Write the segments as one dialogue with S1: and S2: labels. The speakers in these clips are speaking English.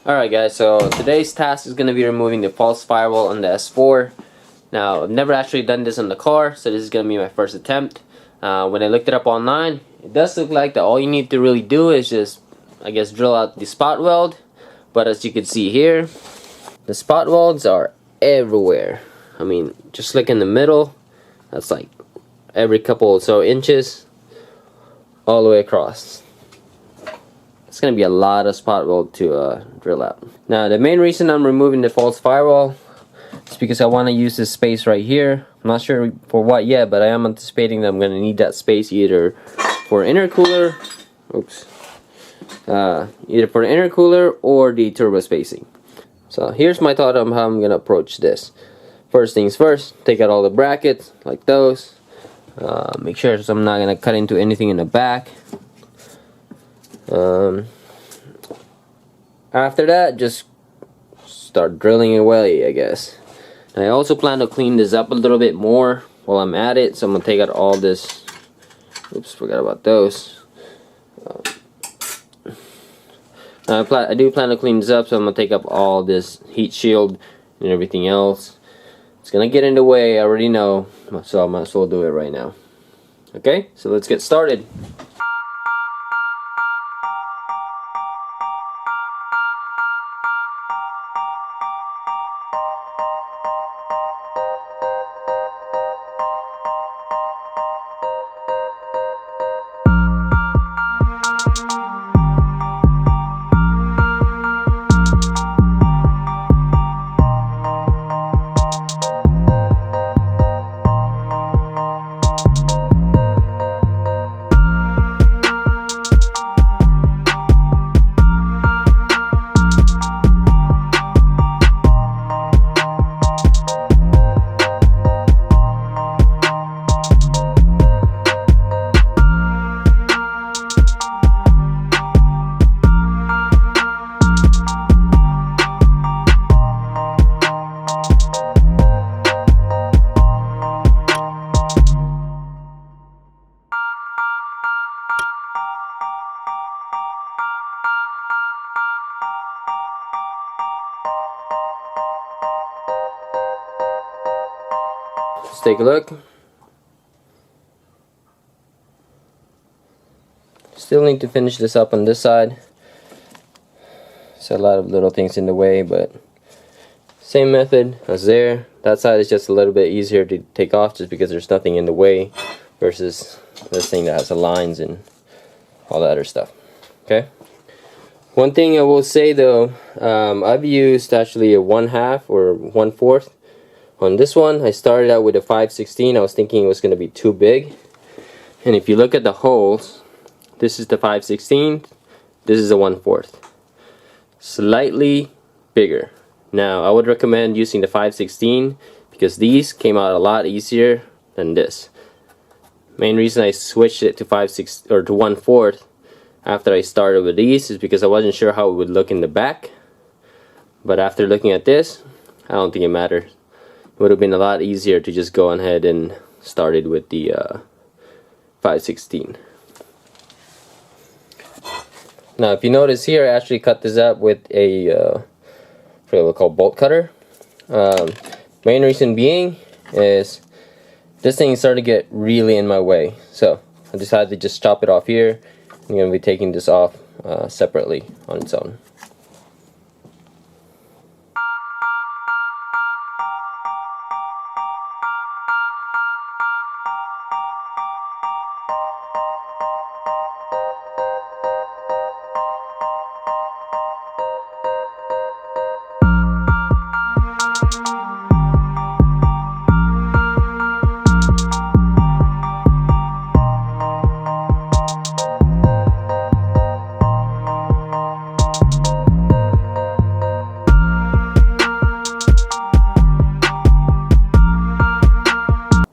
S1: Alright guys, so today's task is going to be removing the false firewall on the S4. Now, I've never actually done this on the car, so this is going to be my first attempt. When I looked it up online, it does look like that all you need to really do is just, I guess, drill out the spot weld. But as you can see here, the spot welds are everywhere. I mean, just look in the middle, that's like every couple or so inches, all the way across. It's going to be a lot of spot weld to drill out. Now, the main reason I'm removing the false firewall is because I want to use this space right here. I'm not sure for what yet, but I am anticipating that I'm going to need that space either for intercooler, either for the intercooler or the turbo spacing. So here's my thought on how I'm going to approach this. First things first, take out all the brackets like those. Make sure so I'm not going to cut into anything in the back. After that, just start drilling away, I guess. And I also plan to clean this up a little bit more while I'm at it, so I'm gonna take out all this. Oops, forgot about those. I do plan to clean this up, so I'm gonna take up all this heat shield and everything else. It's gonna get in the way, I already know, so I might as well do it right now. Okay, so let's get started. Let's take a look. Still need to finish this up on this side. There's a lot of little things in the way, but same method as there. That side is just a little bit easier to take off just because there's nothing in the way versus this thing that has the lines and all that other stuff. Okay. One thing I will say though, I've used actually a 1/2 or 1/4 on this one. I started out with a 5/16. I was thinking it was going to be too big, and if you look at the holes, this is the 5/16, this is a 1/4, slightly bigger. Now I would recommend using the 5/16 because these came out a lot easier than this. Main reason I switched it to 5/6 or to 1/4 after I started with these is because I wasn't sure how it would look in the back, but after looking at this, I don't think it matters. It would have been a lot easier to just go ahead and started with the 5/16. Now if you notice here, I actually cut this up with a what we call bolt cutter. Main reason being is this thing started to get really in my way, so I decided to just chop it off here. I'm going to be taking this off separately on its own.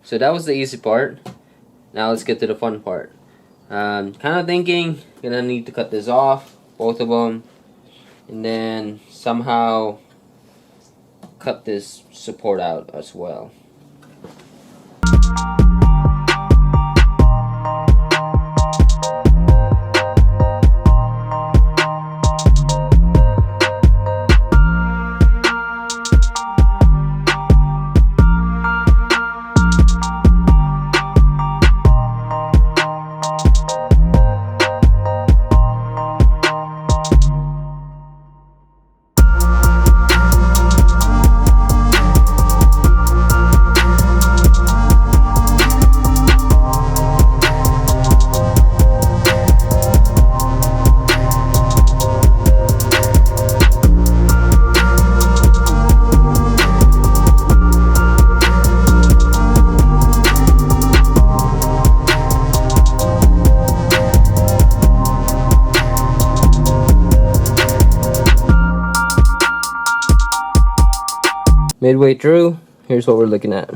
S1: So that was the easy part. Now let's get to the fun part. Kind of thinking, gonna need to cut this off, both of them, and then somehow cut this support out as well. midway through, here's what we're looking at.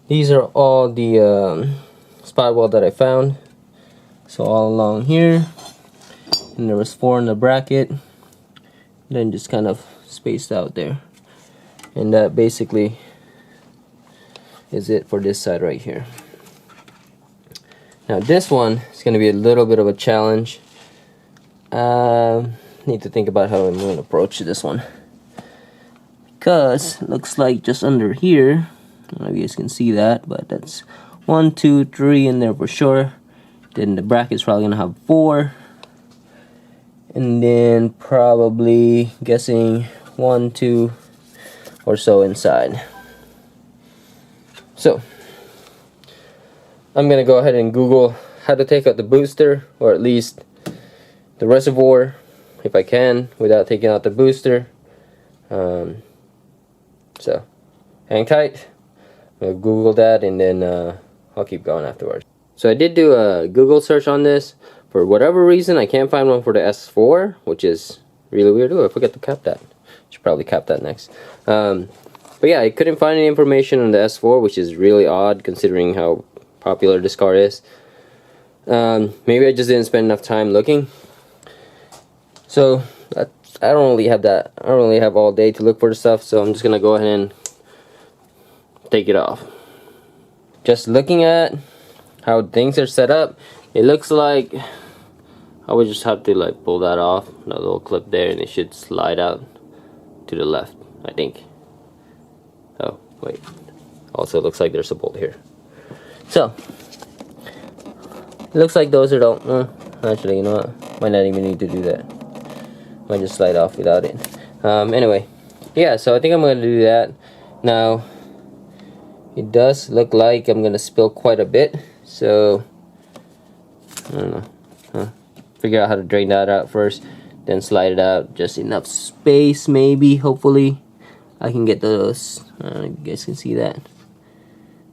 S1: These are all the spot weld that I found. So all along here, and there was 4 in the bracket, then just kind of spaced out there, and that basically is it for this side right here. Now this one is going to be a little bit of a challenge. Need to think about how I'm going to approach this one, because it looks like just under here, I don't know if you guys can see that, but that's 1, 2, 3 in there for sure. Then the bracket's probably going to have 4, and then probably guessing 1, 2 or so inside. So I'm going to go ahead and Google how to take out the booster, or at least the reservoir if I can, without taking out the booster. So hang tight. I'll Google that, and then I'll keep going afterwards. So I did do a Google search on this. For whatever reason, I can't find one for the S4, which is really weird. Oh, I forgot to cap that. Should probably cap that next. But yeah, I couldn't find any information on the S4, which is really odd considering how popular this car is. Maybe I just didn't spend enough time looking. So I don't really have that. I don't really have all day to look for the stuff, so I'm just gonna go ahead and take it off. Just looking at how things are set up, it looks like I would just have to like pull that off, that little clip there, and it should slide out to the left, I think. Oh wait, also looks like there's a bolt here. So it looks like those are the actually, you know what, might not even need to do that. Might just slide off without it. Anyway, yeah, so I think I'm gonna do that. Now it does look like I'm gonna spill quite a bit, so I don't know. Figure out how to drain that out first, then slide it out. Just enough space, maybe. Hopefully I can get those, I don't know if you guys can see that,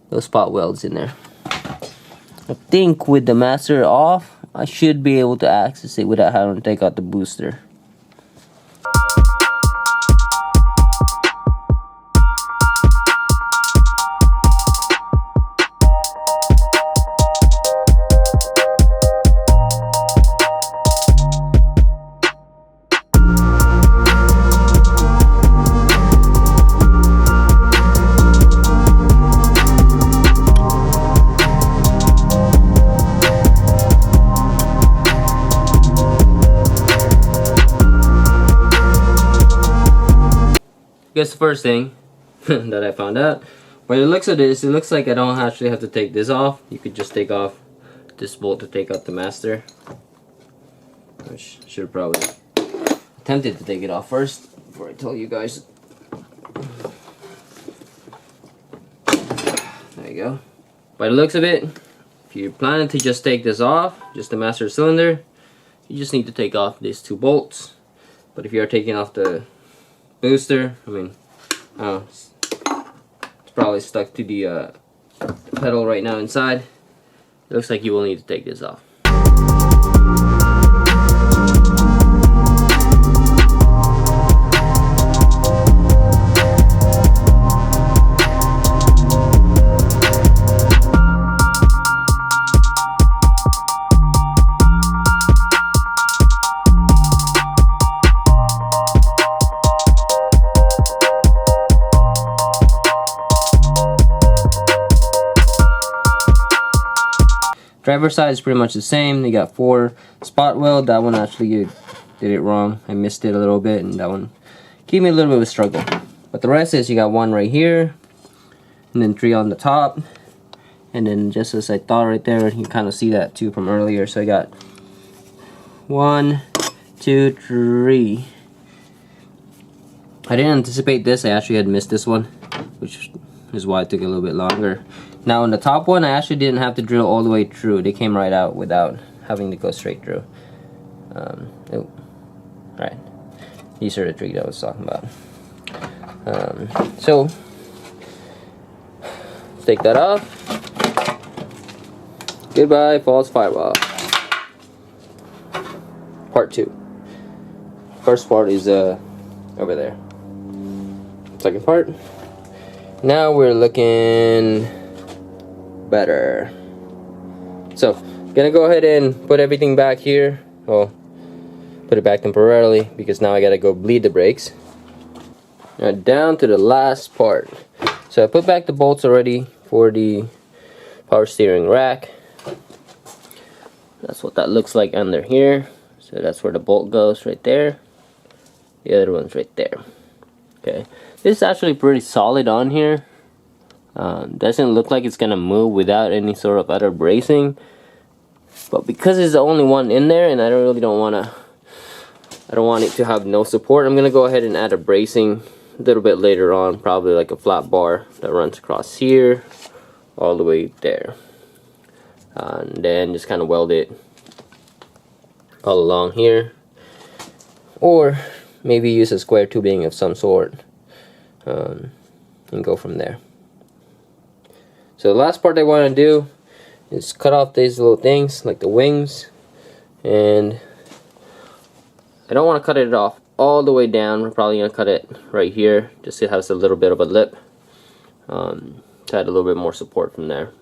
S1: those spot welds in there. I think with the master off, I should be able to access it without having to take out the booster. Guess the first thing that I found out, by the looks of this, it looks like I don't actually have to take this off. You could just take off this bolt to take out the master. I should have probably attempted to take it off first before I tell you guys. There you go. By the looks of it, if you're planning to just take this off, just the master cylinder, you just need to take off these 2 bolts. But if you're taking off the booster, I mean, it's probably stuck to the pedal right now inside. It looks like you will need to take this off. Driver side is pretty much the same. They got 4 spot weld. That one actually did it wrong. I missed it a little bit, and that one gave me a little bit of a struggle. But the rest is, you got 1 right here, and then 3 on the top, and then just as I thought right there, you kind of see that too from earlier. So I got 1, 2, 3. I didn't anticipate this. I actually had missed this one, which is why it took a little bit longer. Now on the top one, I actually didn't have to drill all the way through. They came right out without having to go straight through. Oh, right. These are the 3 that I was talking about. So let's take that off. Goodbye, False Firewall. Part 2. First part is over there. second part. Now we're looking better. So gonna go ahead and put everything back here. Well, put it back temporarily because now I gotta go bleed the brakes. Now down to the last part. So I put back the bolts already for the power steering rack. That's what that looks like under here. So that's where the bolt goes, right there. The other one's right there. Okay, this is actually pretty solid on here. Doesn't look like it's gonna move without any sort of other bracing. But because it's the only one in there, and I don't want it to have no support, I'm gonna go ahead and add a bracing a little bit later on, probably like a flat bar that runs across here all the way there, and then just kind of weld it all along here, or maybe use a square tubing of some sort, and go from there. So the last part I want to do is cut off these little things like the wings, and I don't want to cut it off all the way down. We're probably going to cut it right here just so it has a little bit of a lip, to add a little bit more support from there.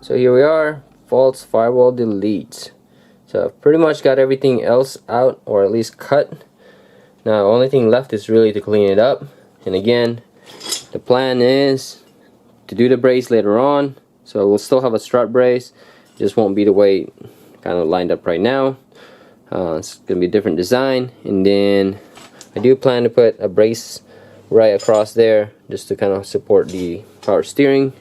S1: So here we are, false firewall delete. So I've pretty much got everything else out, or at least cut. Now the only thing left is really to clean it up. And again, the plan is to do the brace later on. So we'll still have a strut brace, just won't be the way it kind of lined up right now. It's gonna be a different design, and then I do plan to put a brace right across there just to kind of support the power steering.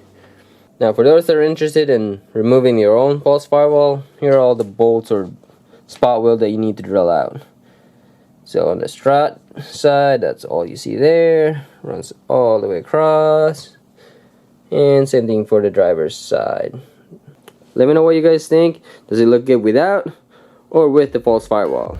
S1: Now for those that are interested in removing your own false firewall, here are all the bolts or spot weld that you need to drill out. So on the strut side, that's all you see there, runs all the way across, and same thing for the driver's side. Let me know what you guys think. Does it look good without or with the false firewall?